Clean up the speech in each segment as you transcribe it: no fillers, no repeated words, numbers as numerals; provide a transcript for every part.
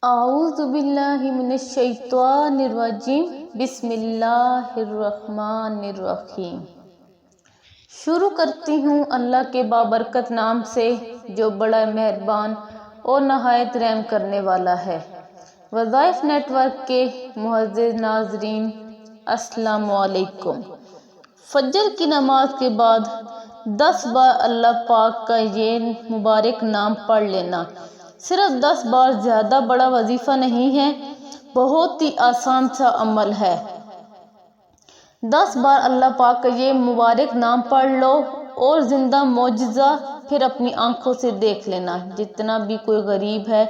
اعوذ باللہ من الشیطان الرجیم بسم اللہ الرحمن الرحیم۔ شروع کرتی ہوں اللہ کے بابرکت نام سے جو بڑا مہربان اور نہایت رحم کرنے والا ہے۔ وظائف نیٹ ورک کے معزز ناظرین السلام علیکم۔ فجر کی نماز کے بعد 10 بار اللہ پاک کا یہ مبارک نام پڑھ لینا صرف 10 بار زیادہ بڑا وظیفہ نہیں ہے، بہت ہی آسان سا عمل ہے۔ 10 بار اللہ پاک کا یہ مبارک نام پڑھ لو اور زندہ معجزہ پھر اپنی آنکھوں سے دیکھ لینا۔ جتنا بھی کوئی غریب ہے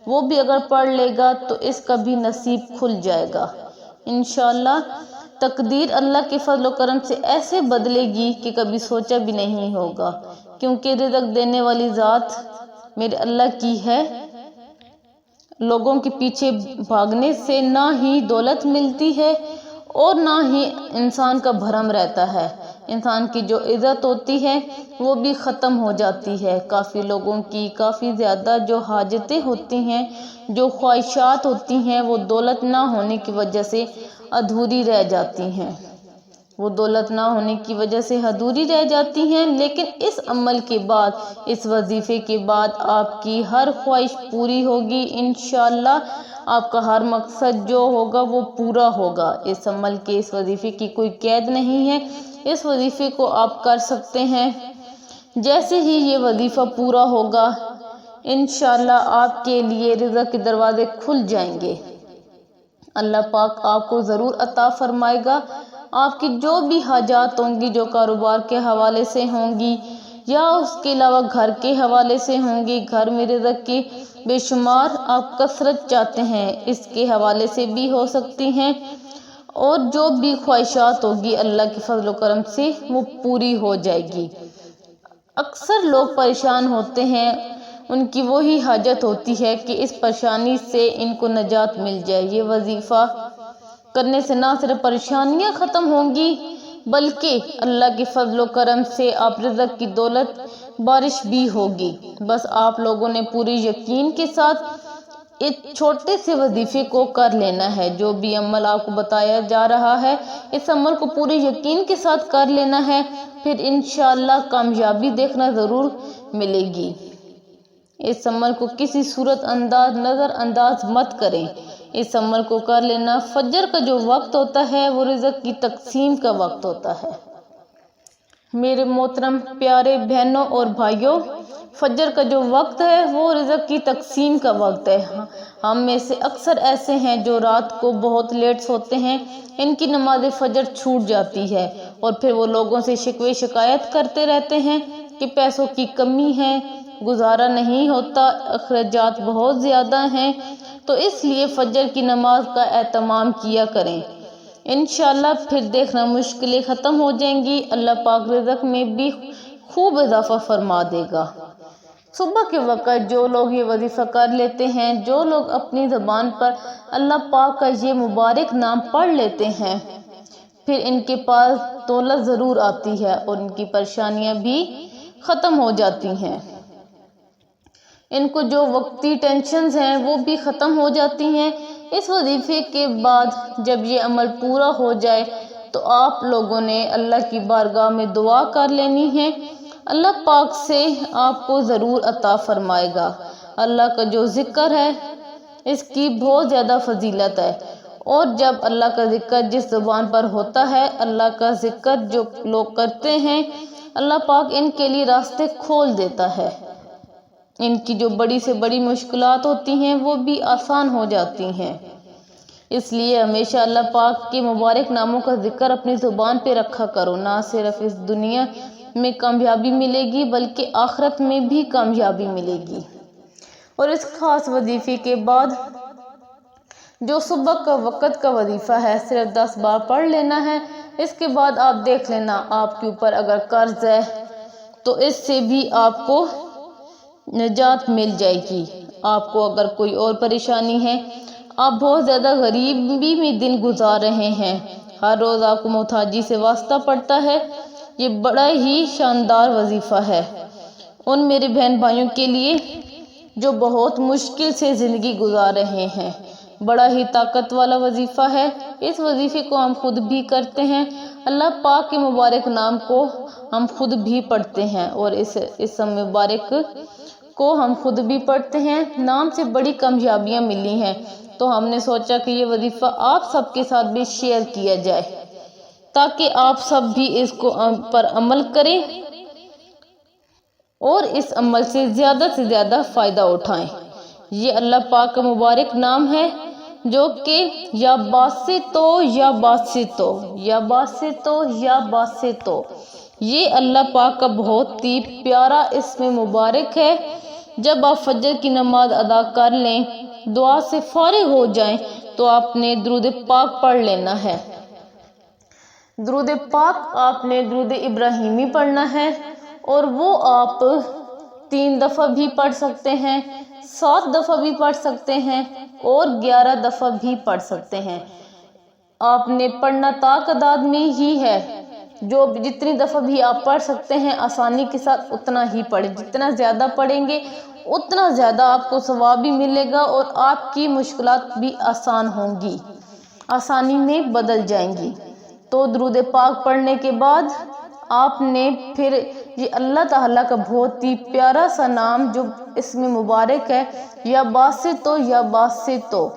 وہ بھی اگر پڑھ لے گا تو اس کا بھی نصیب کھل جائے گا انشاءاللہ۔ تقدیر اللہ کے فضل و کرم سے ایسے بدلے گی کہ کبھی سوچا بھی نہیں ہوگا، کیونکہ رزق دینے والی ذات میرے اللہ کی ہے۔ لوگوں کے پیچھے بھاگنے سے نہ ہی دولت ملتی ہے اور نہ ہی انسان کا بھرم رہتا ہے۔ انسان کی جو عزت ہوتی ہے وہ بھی ختم ہو جاتی ہے۔ کافی لوگوں کی کافی زیادہ جو حاجتیں ہوتی ہیں، جو خواہشات ہوتی ہیں، وہ دولت نہ ہونے کی وجہ سے ادھوری رہ جاتی ہیں۔ لیکن اس عمل کے بعد، اس وظیفے کے بعد آپ کی ہر خواہش پوری ہوگی انشاءاللہ۔ آپ کا ہر مقصد جو ہوگا وہ پورا ہوگا۔ اس عمل کے، اس وظیفے کی کوئی قید نہیں ہے۔ اس وظیفے کو آپ کر سکتے ہیں۔ جیسے ہی یہ وظیفہ پورا ہوگا انشاءاللہ آپ کے لیے رزق کے دروازے کھل جائیں گے۔ اللہ پاک آپ کو ضرور عطا فرمائے گا۔ آپ کی جو بھی حاجات ہوں گی، جو کاروبار کے حوالے سے ہوں گی یا اس کے علاوہ گھر کے حوالے سے ہوں گی، گھر میں رزق کی بے شمار آپ کثرت چاہتے ہیں، اس کے حوالے سے بھی ہو سکتی ہیں، اور جو بھی خواہشات ہوگی اللہ کے فضل و کرم سے وہ پوری ہو جائے گی۔ اکثر لوگ پریشان ہوتے ہیں، ان کی وہی حاجت ہوتی ہے کہ اس پریشانی سے ان کو نجات مل جائے۔ یہ وظیفہ کرنے سے نہ صرف پریشانیاں ختم ہوں گی بلکہ اللہ کے فضل و کرم سے آپ رزق کی دولت بارش بھی ہوگی۔ بس آپ لوگوں نے پوری یقین کے ساتھ اس چھوٹے سے وظیفے کو کر لینا ہے۔ جو بھی عمل آپ کو بتایا جا رہا ہے، اس عمل کو پوری یقین کے ساتھ کر لینا ہے، پھر انشاءاللہ کامیابی دیکھنا ضرور ملے گی۔ اس عمل کو کسی صورت نظر انداز مت کریں۔ اس عمل کو کر لینا۔ فجر کا جو وقت ہوتا ہے وہ رزق کی تقسیم کا وقت ہوتا ہے۔ میرے محترم پیارے بہنوں اور بھائیوں، فجر کا جو وقت ہے وہ رزق کی تقسیم کا وقت ہے۔ ہم میں سے اکثر ایسے ہیں جو رات کو بہت لیٹ سوتے ہیں، ان کی نماز فجر چھوٹ جاتی ہے اور پھر وہ لوگوں سے شکوے شکایت کرتے رہتے ہیں کہ پیسوں کی کمی ہے، گزارا نہیں ہوتا، اخراجات بہت زیادہ ہیں۔ تو اس لیے فجر کی نماز کا اہتمام کیا کریں۔ انشاءاللہ پھر دیکھنا مشکلیں ختم ہو جائیں گی۔ اللہ پاک رزق میں بھی خوب اضافہ فرما دے گا۔ صبح کے وقت جو لوگ یہ وظیفہ کر لیتے ہیں، جو لوگ اپنی زبان پر اللہ پاک کا یہ مبارک نام پڑھ لیتے ہیں، پھر ان کے پاس دولت ضرور آتی ہے اور ان کی پریشانیاں بھی ختم ہو جاتی ہیں۔ ان کو جو وقتی ٹینشنز ہیں وہ بھی ختم ہو جاتی ہیں۔ اس وظیفے کے بعد جب یہ عمل پورا ہو جائے تو آپ لوگوں نے اللہ کی بارگاہ میں دعا کر لینی ہے۔ اللہ پاک سے آپ کو ضرور عطا فرمائے گا۔ اللہ کا جو ذکر ہے اس کی بہت زیادہ فضیلت ہے، اور جب اللہ کا ذکر جس زبان پر ہوتا ہے، اللہ کا ذکر جو لوگ کرتے ہیں، اللہ پاک ان کے لیے راستے کھول دیتا ہے۔ ان کی جو بڑی سے بڑی مشکلات ہوتی ہیں وہ بھی آسان ہو جاتی ہیں۔ اس لیے ہمیشہ اللہ پاک کے مبارک ناموں کا ذکر اپنی زبان پہ رکھا کرو۔ نہ صرف اس دنیا میں کامیابی ملے گی بلکہ آخرت میں بھی کامیابی ملے گی۔ اور اس خاص وظیفے کے بعد جو صبح کا وقت کا وظیفہ ہے، صرف 10 بار پڑھ لینا ہے۔ اس کے بعد آپ دیکھ لینا، آپ کے اوپر اگر قرض ہے تو اس سے بھی آپ کو نجات مل جائے گی۔ آپ کو اگر کوئی اور پریشانی ہے، آپ بہت زیادہ غریبی میں دن گزار رہے ہیں، ہر روز آپ کو محتاجی سے واسطہ پڑتا ہے، یہ بڑا ہی شاندار وظیفہ ہے۔ ان میرے بہن بھائیوں کے لیے جو بہت مشکل سے زندگی گزار رہے ہیں۔ بڑا ہی طاقت والا وظیفہ ہے۔ اس وظیفے کو ہم خود بھی کرتے ہیں۔ اللہ پاک کے مبارک نام کو ہم خود بھی پڑھتے ہیں اور اس مبارک کو ہم خود بھی پڑھتے ہیں۔ نام سے بڑی کامیابیاں ملی ہیں، تو ہم نے سوچا کہ یہ وظیفہ آپ سب کے ساتھ بھی شیئر کیا جائے تاکہ آپ سب بھی اس کو پر عمل کریں اور اس عمل سے زیادہ فائدہ اٹھائیں۔ یہ اللہ پاک کا مبارک نام ہے جو کہ یا باسطو یا باسطو یا باسطو یا باسطو، یہ اللہ پاک کا بہت ہی پیارا اسم مبارک ہے۔ جب آپ فجر کی نماز ادا کر لیں، دعا سے فارغ ہو جائیں تو آپ نے درود پاک پڑھ لینا ہے۔ درود پاک آپ نے درود ابراہیمی پڑھنا ہے اور وہ آپ 3 دفعہ بھی پڑھ سکتے ہیں، 7 دفعہ بھی پڑھ سکتے ہیں اور 11 دفعہ بھی پڑھ سکتے ہیں۔ آپ نے پڑھنا تعداد میں ہی ہے، جو جتنی دفعہ بھی آپ پڑھ سکتے ہیں آسانی کے ساتھ اتنا ہی پڑھیں۔ جتنا زیادہ پڑھیں گے اتنا زیادہ آپ کو ثواب بھی ملے گا اور آپ کی مشکلات بھی آسان ہوں گی، آسانی میں بدل جائیں گی۔ تو درود پاک پڑھنے کے بعد آپ نے پھر یہ اللہ تعالیٰ کا بہت ہی پیارا سا نام جو اسم مبارک ہے یا باسطو یا باسطو،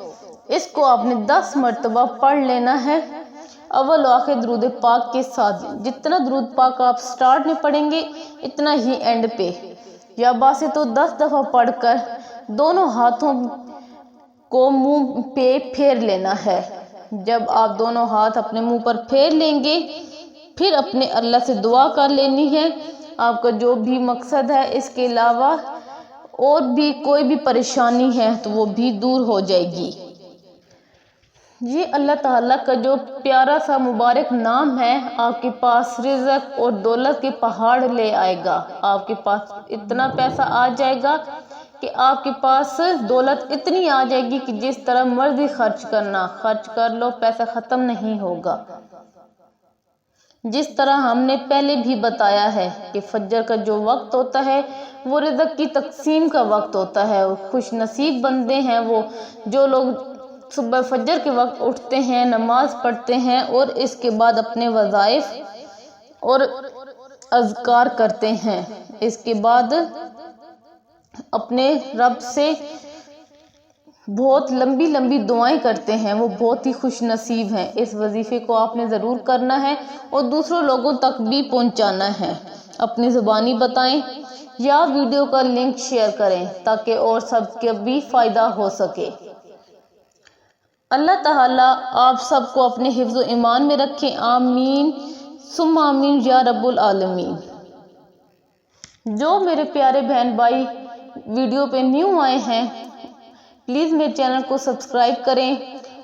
اس کو آپ نے 10 مرتبہ پڑھ لینا ہے اول و آخر درود پاک کے ساتھ۔ جتنا درود پاک آپ سٹارٹ میں پڑھیں گے اتنا ہی اینڈ پہ یا باسطو 10 دفعہ پڑھ کر دونوں ہاتھوں کو منہ پہ پھیر لینا ہے۔ جب آپ دونوں ہاتھ اپنے منہ پر پھیر لیں گے پھر اپنے اللہ سے دعا کر لینی ہے۔ آپ کا جو بھی مقصد ہے اس کے علاوہ اور بھی کوئی بھی پریشانی ہے تو وہ بھی دور ہو جائے گی۔ یہ اللہ تعالیٰ کا جو پیارا سا مبارک نام ہے آپ کے پاس رزق اور دولت کے پہاڑ لے آئے گا۔ آپ کے پاس اتنا پیسہ آ جائے گا کہ آپ کے پاس دولت اتنی آ جائے گی کہ جس طرح مرضی خرچ کر لو، پیسہ ختم نہیں ہوگا۔ جس طرح ہم نے پہلے بھی بتایا ہے کہ فجر کا جو وقت ہوتا ہے وہ رزق کی تقسیم کا وقت ہوتا ہے۔ خوش نصیب بندے ہیں وہ جو لوگ صبح فجر کے وقت اٹھتے ہیں، نماز پڑھتے ہیں اور اس کے بعد اپنے وظائف اور اذکار کرتے ہیں، اس کے بعد اپنے رب سے بہت لمبی دعائیں کرتے ہیں، وہ بہت ہی خوش نصیب ہیں۔ اس وظیفے کو آپ نے ضرور کرنا ہے اور دوسروں لوگوں تک بھی پہنچانا ہے۔ اپنی زبانی بتائیں یا ویڈیو کا لنک شیئر کریں تاکہ اور سب کے بھی فائدہ ہو سکے۔ اللہ تعالیٰ آپ سب کو اپنے حفظ و ایمان میں رکھیں، آمین ثم آمین یا رب العالمین۔ جو میرے پیارے بہن بھائی ویڈیو پہ نیو آئے ہیں پلیز میرے چینل کو سبسکرائب کریں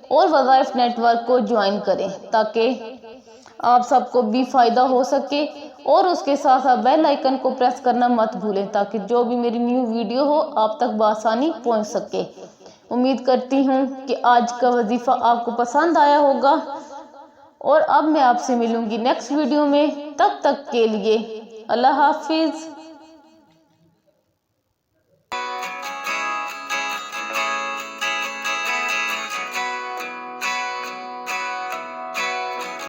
اور وظائف نیٹ ورک کو جوائن کریں تاکہ آپ سب کو بھی فائدہ ہو سکے، اور اس کے ساتھ بیل آئیکن کو پریس کرنا مت بھولیں تاکہ جو بھی میری نیو ویڈیو ہو آپ تک بآسانی پہنچ سکے۔ امید کرتی ہوں کہ آج کا وظیفہ آپ کو پسند آیا ہوگا اور اب میں آپ سے ملوں گی نیکسٹ ویڈیو میں۔ تب تک کے لیے اللہ حافظ۔